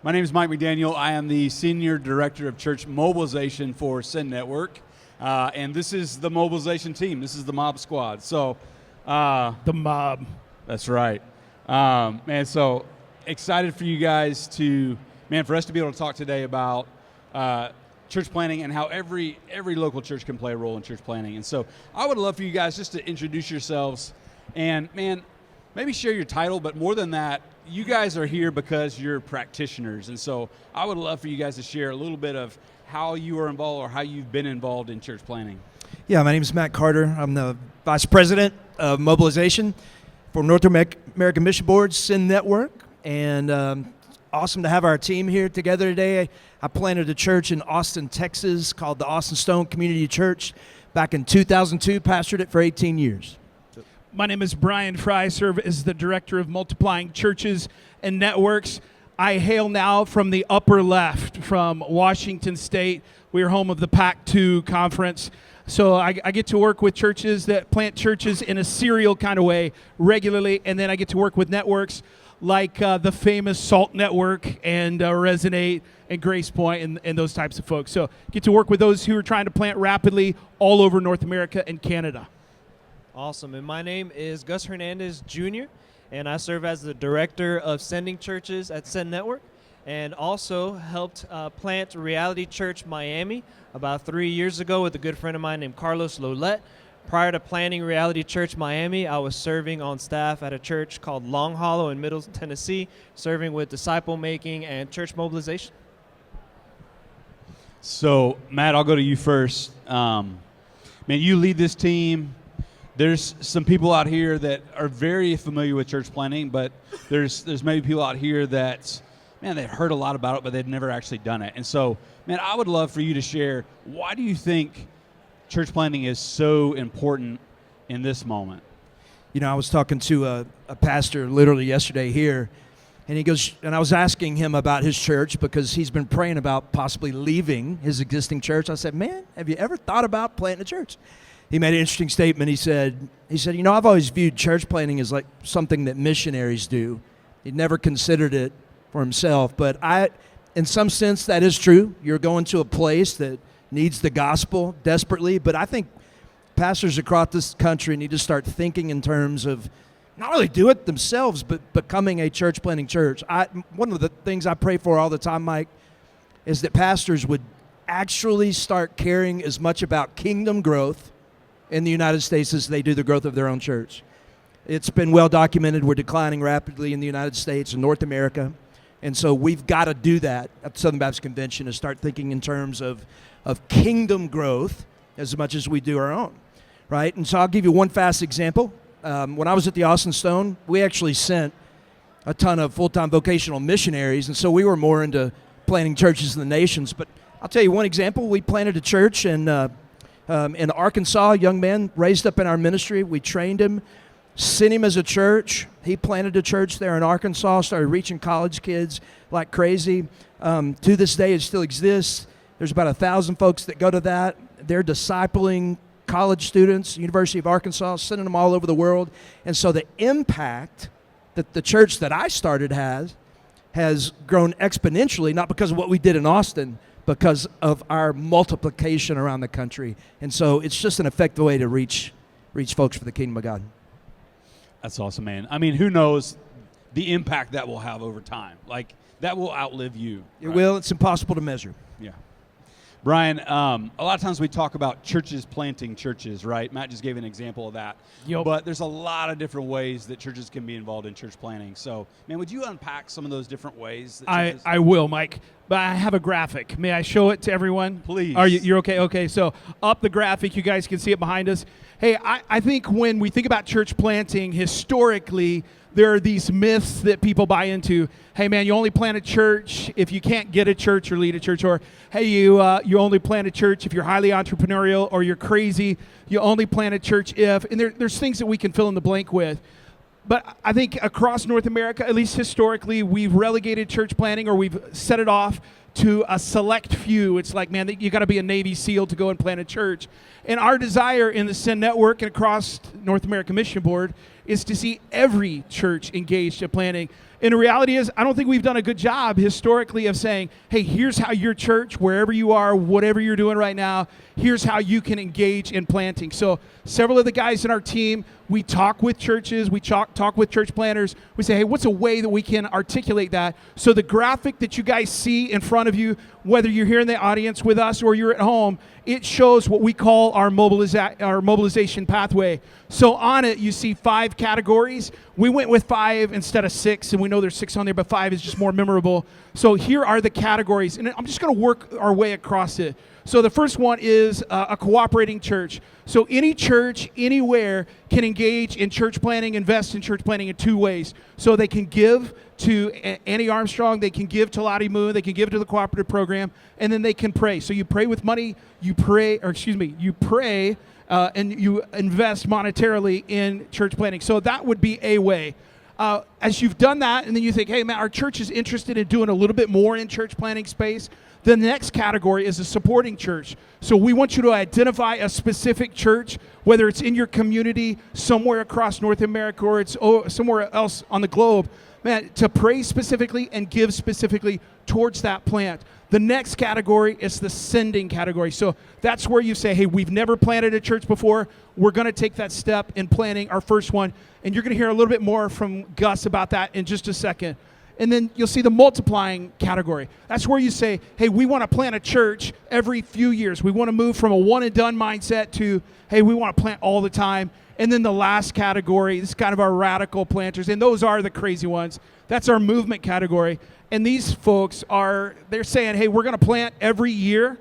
My name is Mike McDaniel. I am the Senior Director of Church Mobilization for Send Network. And this is the mobilization team. This is the mob squad. So, the mob. That's right. Man, so excited for you guys for us to be able to talk today about church planting and how every local church can play a role in church planting. And so I would love for you guys just to introduce yourselves and, man, maybe share your title, but more than that, you guys are here because you're practitioners. And so I would love for you guys to share a little bit of how you are involved or how you've been involved in church planting. Yeah, my name is Matt Carter. I'm the Vice President of Mobilization for North American Mission Board, Send Network. And awesome to have our team here together today. I planted a church in Austin, Texas called the Austin Stone Community Church back in 2002, pastored it for 18 years. My name is Brian Frye, serve as the Director of Multiplying Churches and Networks. I hail now from the upper left, from Washington State. We are home of the PAC-2 conference. So I get to work with churches that plant churches in a serial kind of way regularly, and then I get to work with networks like the famous SALT Network and Resonate and Grace Point and those types of folks. So get to work with those who are trying to plant rapidly all over North America and Canada. Awesome. And my name is Gus Hernandez, Jr., and I serve as the Director of Sending Churches at Send Network, and also helped plant Reality Church Miami about 3 years ago with a good friend of mine named Carlos Lolette. Prior to planting Reality Church Miami, I was serving on staff at a church called Long Hollow in Middle Tennessee, serving with disciple making and church mobilization. So, Matt, I'll go to you first. Man, you lead this team. There's some people out here that are very familiar with church planting, but there's maybe people out here that, man, they've heard a lot about it, but they've never actually done it. And so, man, I would love for you to share, why do you think church planting is so important in this moment? You know, I was talking to a pastor literally yesterday here, and he goes, and I was asking him about his church because he's been praying about possibly leaving his existing church. I said, man, have you ever thought about planting a church? He made an interesting statement. He said, you know, I've always viewed church planting as like something that missionaries do. He'd never considered it for himself, but in some sense, that is true. You're going to a place that needs the gospel desperately, but I think pastors across this country need to start thinking in terms of not only do it themselves, but becoming a church planting church. One of the things I pray for all the time, Mike, is that pastors would actually start caring as much about kingdom growth in the United States as they do the growth of their own church. It's been well documented. We're declining rapidly in the United States and North America. And so we've got to do that at the Southern Baptist Convention, is start thinking in terms of kingdom growth as much as we do our own, right? And so I'll give you one fast example. When I was at the Austin Stone, we actually sent a ton of full-time vocational missionaries, and so we were more into planting churches in the nations. But I'll tell you one example. We planted a church in Arkansas, a young man raised up in our ministry. We trained him, sent him as a church. He planted a church there in Arkansas, started reaching college kids like crazy. To this day, it still exists. There's about 1,000 folks that go to that. They're discipling college students, University of Arkansas, sending them all over the world. And so the impact that the church that I started has grown exponentially, not because of what we did in Austin, because of our multiplication around the country. And so it's just an effective way to reach folks for the kingdom of God. That's awesome, man. I mean, who knows the impact that will have over time? Like, that will outlive you. It will. It's impossible to measure. Yeah. Brian, a lot of times we talk about churches planting churches, right? Matt just gave an example of that. Yep. But there's a lot of different ways that churches can be involved in church planting. So, man, would you unpack some of those different ways? That I will, Mike. But I have a graphic. May I show it to everyone? Please. You're okay? Okay, so up the graphic, you guys can see it behind us. Hey, I think when we think about church planting, historically, there are these myths that people buy into. Hey, man, you only plant a church if you can't get a church or lead a church. Or, hey, you only plant a church if you're highly entrepreneurial or you're crazy. You only plant a church if, and there's things that we can fill in the blank with. But I think across North America, at least historically, we've relegated church planting, or we've set it off to a select few. It's like, man, you got to be a Navy SEAL to go and plant a church. And our desire in the Send Network and across North American Mission Board is to see every church engaged in planting. And the reality is, I don't think we've done a good job historically of saying, hey, here's how your church, wherever you are, whatever you're doing right now, here's how you can engage in planting. So several of the guys in our team, we talk with churches, we talk with church planters. We say, hey, what's a way that we can articulate that? So the graphic that you guys see in front of you, whether you're here in the audience with us or you're at home, it shows what we call our mobilization pathway. So on it, you see 5 categories. We went with 5 instead of 6, and we know there's 6 on there, but 5 is just more memorable. So here are the categories, and I'm just going to work our way across it. So the first one is a cooperating church. So any church, anywhere, can engage in church planting, invest in church planting in 2 ways. So they can give to Annie Armstrong, they can give to Lottie Moon, they can give to the cooperative program, and then they can pray. So you pray with money, you pray and you invest monetarily in church planting. So that would be a way. As you've done that, and then you think, hey, man, our church is interested in doing a little bit more in church planting space, the next category is a supporting church. So we want you to identify a specific church, whether it's in your community, somewhere across North America, or it's somewhere else on the globe, man, to pray specifically and give specifically towards that plant. The next category is the sending category. So that's where you say, hey, we've never planted a church before. We're going to take that step in planting our first one. And you're going to hear a little bit more from Gus about that in just a second. And then you'll see the multiplying category. That's where you say, hey, we want to plant a church every few years. We want to move from a one-and-done mindset to, hey, we want to plant all the time. And then the last category, this is kind of our radical planters, and those are the crazy ones. That's our movement category. And these folks they're saying, hey, we're going to plant every year,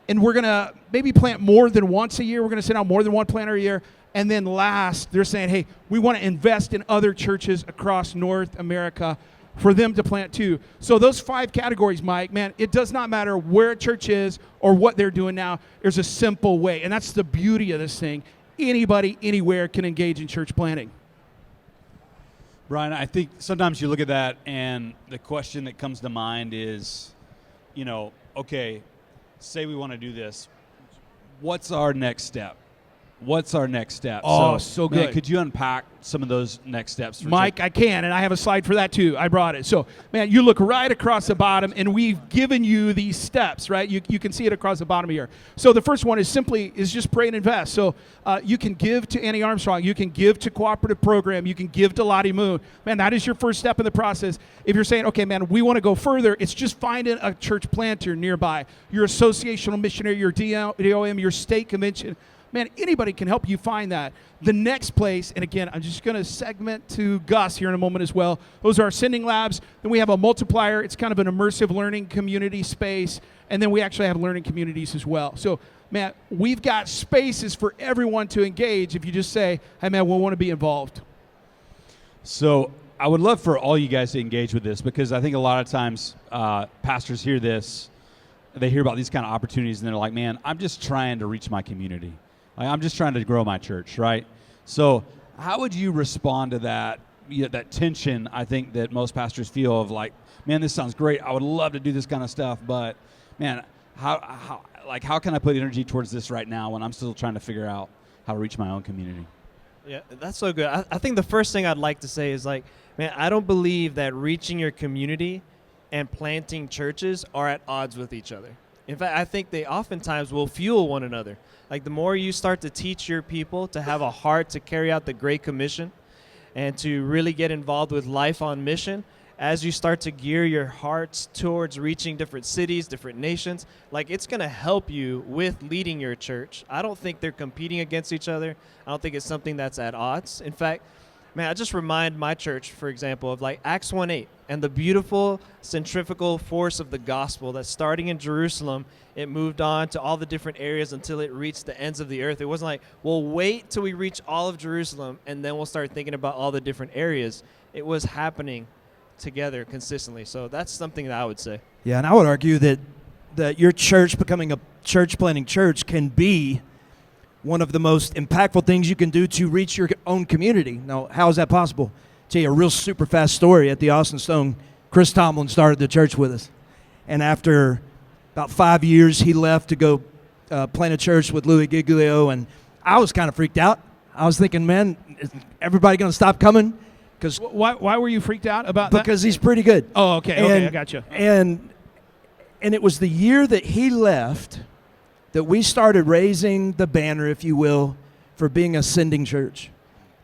and we're going to maybe plant more than once a year. We're going to send out more than one planter a year. And then last, they're saying, hey, we want to invest in other churches across North America for them to plant too. So those 5 categories, Mike, man, it does not matter where a church is or what they're doing now. There's a simple way, and that's the beauty of this thing. Anybody, anywhere can engage in church planting. Brian, I think sometimes you look at that and the question that comes to mind is, okay, say we want to do this. What's our next step? What's our next step? Oh, so good. Man, could you unpack some of those next steps for Mike? I can, and I have a slide for that too. I brought it. So, man, you look right across the bottom, and we've given you these steps, right? You can see it across the bottom here. So the first one is just pray and invest. So you can give to Annie Armstrong. You can give to Cooperative Program. You can give to Lottie Moon. Man, that is your first step in the process. If you're saying, okay, man, we want to go further, it's just finding a church planter nearby. Your associational missionary, your DOM, your state convention. Man, anybody can help you find that. The next place, and again, I'm just going to segment to Gus here in a moment as well. Those are our sending labs. Then we have a multiplier. It's kind of an immersive learning community space. And then we actually have learning communities as well. So, man, we've got spaces for everyone to engage if you just say, hey, man, we want to be involved. So I would love for all you guys to engage with this, because I think a lot of times pastors hear this, they hear about these kind of opportunities, and they're like, man, I'm just trying to reach my community. I'm just trying to grow my church, right? So how would you respond to that, that tension, I think, that most pastors feel of like, man, this sounds great. I would love to do this kind of stuff, but, man, how can I put energy towards this right now when I'm still trying to figure out how to reach my own community? Yeah, that's so good. I think the first thing I'd like to say is, like, man, I don't believe that reaching your community and planting churches are at odds with each other. In fact, I think they oftentimes will fuel one another. Like, the more you start to teach your people to have a heart to carry out the Great Commission and to really get involved with life on mission, as you start to gear your hearts towards reaching different cities, different nations, like, it's going to help you with leading your church. I don't think they're competing against each other. I don't think it's something that's at odds. In fact, man, I just remind my church, for example, of like Acts 1:8 and the beautiful centrifugal force of the gospel that starting in Jerusalem, it moved on to all the different areas until it reached the ends of the earth. It wasn't like, we'll wait till we reach all of Jerusalem and then we'll start thinking about all the different areas. It was happening together consistently. So that's something that I would say. Yeah, and I would argue that your church becoming a church planting church can be one of the most impactful things you can do to reach your own community. Now, how is that possible? I'll tell you a real super fast story. At the Austin Stone, Chris Tomlin started the church with us. And after about 5 years, he left to go plant a church with Louis Giglio. And I was kind of freaked out. I was thinking, man, is everybody going to stop coming? Why were you freaked out about that? Because he's pretty good. Oh, okay, I got you. And it was the year that he left that we started raising the banner, if you will, for being a sending church.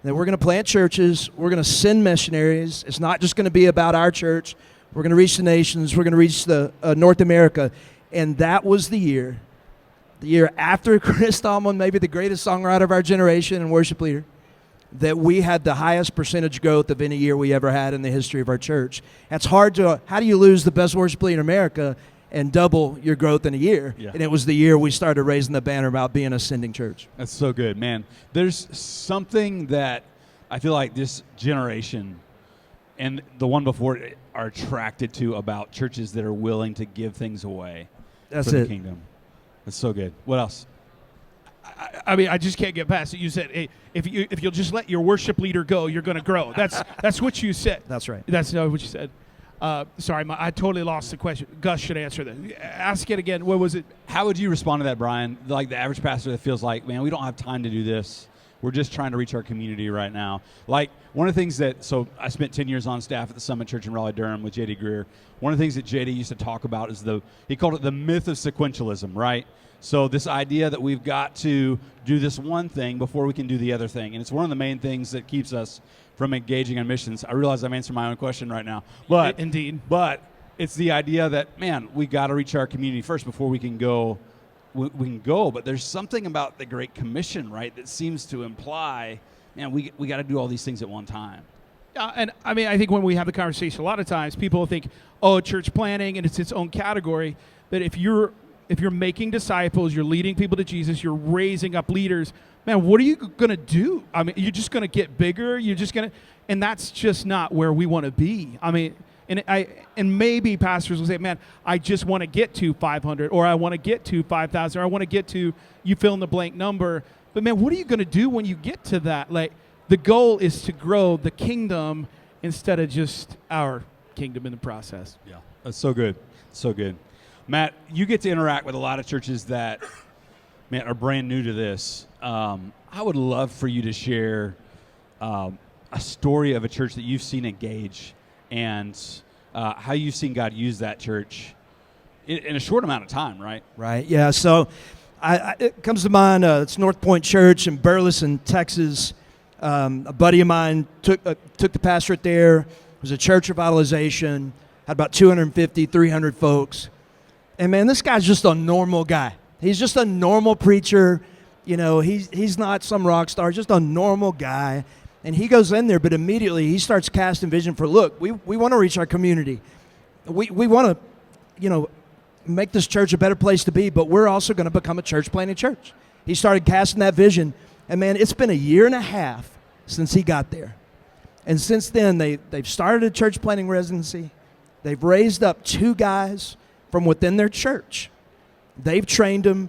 That we're going to plant churches, we're going to send missionaries. It's not just going to be about our church. We're going to reach the nations. We're going to reach the North America. And that was the year after Chris Tomlin, maybe the greatest songwriter of our generation and worship leader, that we had the highest percentage growth of any year we ever had in the history of our church. That's hard to, how do you lose the best worship leader in America and double your growth in a year? Yeah. And it was the year we started raising the banner about being a sending church. That's so good, man. There's something that I feel like this generation and the one before it are attracted to about churches that are willing to give things away That's for the it. kingdom. That's so good. What else? I mean, I just can't get past it. You said, hey, if you'll just let your worship leader go, you're going to grow. That's what you said. That's right. That's not what you said. Sorry, I totally lost the question. Gus should answer that. Ask it again. What was it? How would you respond to that, Brian? Like the average pastor that feels like, man, we don't have time to do this. We're just trying to reach our community right now. Like one of the things so I spent 10 years on staff at the Summit Church in Raleigh-Durham with J.D. Greer. One of the things that J.D. used to talk about is he called it the myth of sequentialism, right? So this idea that we've got to do this one thing before we can do the other thing. And it's one of the main things that keeps us from engaging on missions. I realize I'm answering my own question right now. But Indeed. But it's the idea that, man, we got to reach our community first before we can go. We can go, but there's something about the Great Commission, right, that seems to imply, man, we got to do all these things at one time. And I mean, I think when we have the conversation, a lot of times people think, oh, church planning, and it's its own category. But if you're making disciples, you're leading people to Jesus, you're raising up leaders, man, what are you going to do? I mean, you're just going to get bigger. You're just going to, and that's just not where we want to be. I mean, and maybe pastors will say, man, I just want to get to 500, or I want to get to 5,000, or I want to get to, you fill in the blank number. But man, what are you going to do when you get to that? Like, the goal is to grow the kingdom instead of just our kingdom in the process. Yeah, that's so good. So good. Matt, you get to interact with a lot of churches that, man, are brand new to this. I would love for you to share a story of a church that you've seen engage and how you've seen God use that church in a short amount of time, right? Right, yeah. So it comes to mind, it's North Point Church in Burleson, Texas. A buddy of mine took the pastorate there. It was a church revitalization, had about 250, 300 folks. And man, this guy's just a normal guy. He's just a normal preacher. You know, he's not some rock star, just a normal guy. And he goes in there, but immediately he starts casting vision for, look, we want to reach our community. We want to, make this church a better place to be, but we're also going to become a church planting church. He started casting that vision. And man, it's been a year and a half since he got there. And since then, they've started a church planting residency. They've raised up 2 guys from within their church. They've trained them.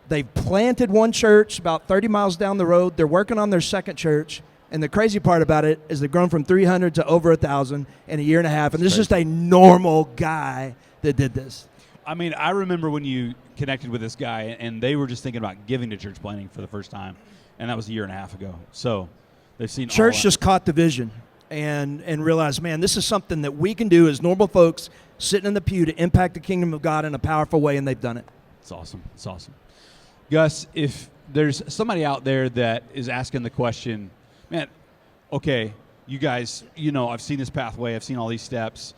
They've planted one church about 30 miles down the road. They're working on their second church. And the crazy part about it is they've grown from 300 to over 1,000 in a year and a half. And this is just a normal guy that did this. I mean, I remember when you connected with this guy and they were just thinking about giving to church planting for the first time. And that was a year and a half ago. So they've seen church just caught the vision and realized, man, this is something that we can do as normal folks sitting in the pew to impact the kingdom of God in a powerful way, and they've done it. It's awesome. It's awesome. Gus, if there's somebody out there that is asking the question, man, okay, you guys, I've seen this pathway, I've seen all these steps.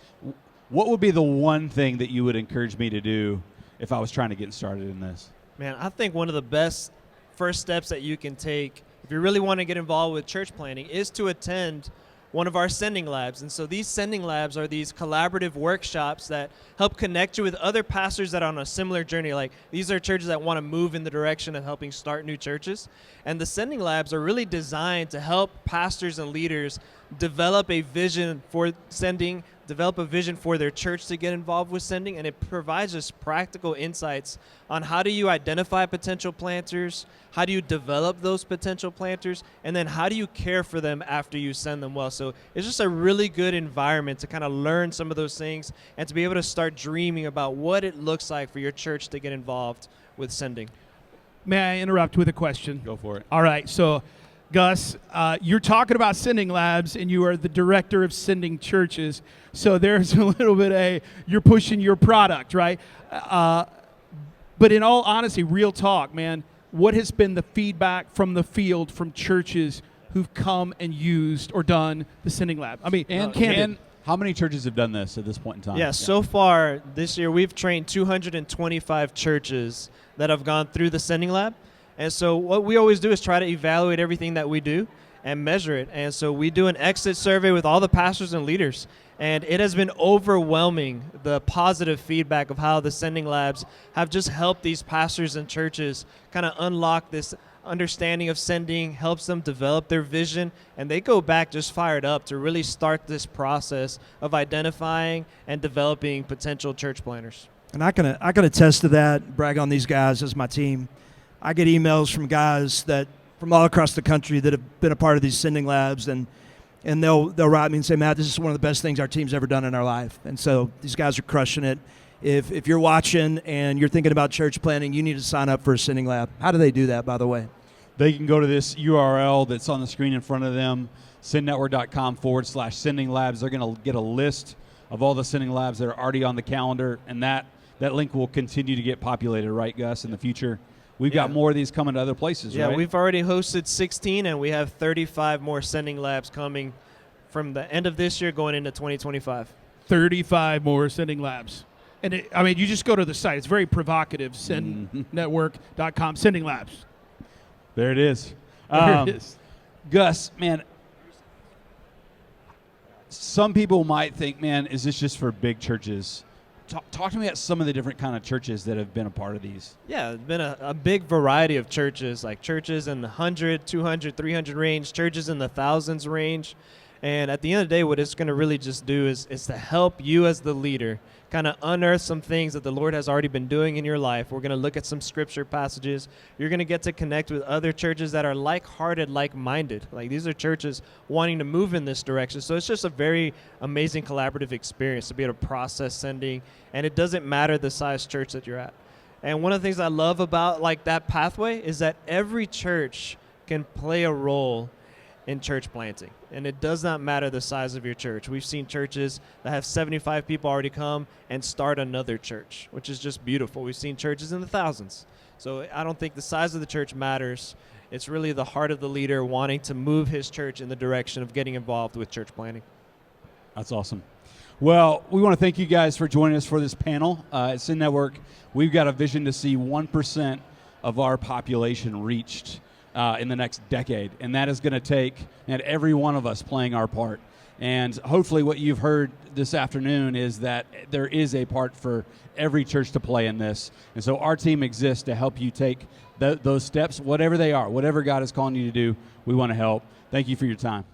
What would be the one thing that you would encourage me to do if I was trying to get started in this? Man, I think one of the best first steps that you can take if you really want to get involved with church planting is to attend one of our sending labs. And so these sending labs are these collaborative workshops that help connect you with other pastors that are on a similar journey. Like, these are churches that want to move in the direction of helping start new churches. And the sending labs are really designed to help pastors and leaders develop a vision for sending, develop a vision for their church to get involved with sending, and it provides us practical insights on how do you identify potential planters, how do you develop those potential planters, and then how do you care for them after you send them well. So it's just a really good environment to kind of learn some of those things and to be able to start dreaming about what it looks like for your church to get involved with sending. May I interrupt with a question? Go for it. All right, so Gus, you're talking about sending labs, and you are the director of sending churches. So there's a little bit you're pushing your product, right? But in all honesty, real talk, man, what has been the feedback from the field from churches who've come and used or done the sending lab? I mean, And how many churches have done this at this point in time? Yeah, so far this year we've trained 225 churches that have gone through the sending lab. And so what we always do is try to evaluate everything that we do and measure it. And so we do an exit survey with all the pastors and leaders. And it has been overwhelming, the positive feedback of how the sending labs have just helped these pastors and churches kind of unlock this understanding of sending, helps them develop their vision, and they go back just fired up to really start this process of identifying and developing potential church planners. And I can attest to that, brag on these guys as my team. I get emails from guys that from all across the country that have been a part of these sending labs, and they'll write me and say, Matt, this is one of the best things our team's ever done in our life. And so these guys are crushing it. If you're watching and you're thinking about church planning, you need to sign up for a sending lab. How do they do that, by the way? They can go to this URL that's on the screen in front of them, sendnetwork.com/sending labs. They're going to get a list of all the sending labs that are already on the calendar, and that link will continue to get populated, right, Gus, in the future? We've got more of these coming to other places, right? Yeah, we've already hosted 16, and we have 35 more sending labs coming from the end of this year going into 2025. 35 more sending labs. And you just go to the site. It's very provocative, sendnetwork.com, sending labs. There it is. There it is. Gus, man, some people might think, man, is this just for big churches? Talk to me about some of the different kind of churches that have been a part of these. Yeah, it's been a big variety of churches, like churches in the 100, 200, 300 range, churches in the thousands range. And at the end of the day, what it's going to really just do is to help you as the leader kind of unearth some things that the Lord has already been doing in your life. We're going to look at some scripture passages. You're going to get to connect with other churches that are like-hearted, like-minded. Like, these are churches wanting to move in this direction. So it's just a very amazing collaborative experience to be able to process sending. And it doesn't matter the size church that you're at. And one of the things I love about like that pathway is that every church can play a role in church planting. And it does not matter the size of your church. We've seen churches that have 75 people already come and start another church, which is just beautiful. We've seen churches in the thousands. So I don't think the size of the church matters. It's really the heart of the leader wanting to move his church in the direction of getting involved with church planting. That's awesome. Well, we want to thank you guys for joining us for this panel. At Send Network, we've got a vision to see 1% of our population reached in the next decade, and that is going to take every one of us playing our part. And hopefully what you've heard this afternoon is that there is a part for every church to play in this. And so our team exists to help you take those steps, whatever they are, whatever God is calling you to do, we want to help. Thank you for your time.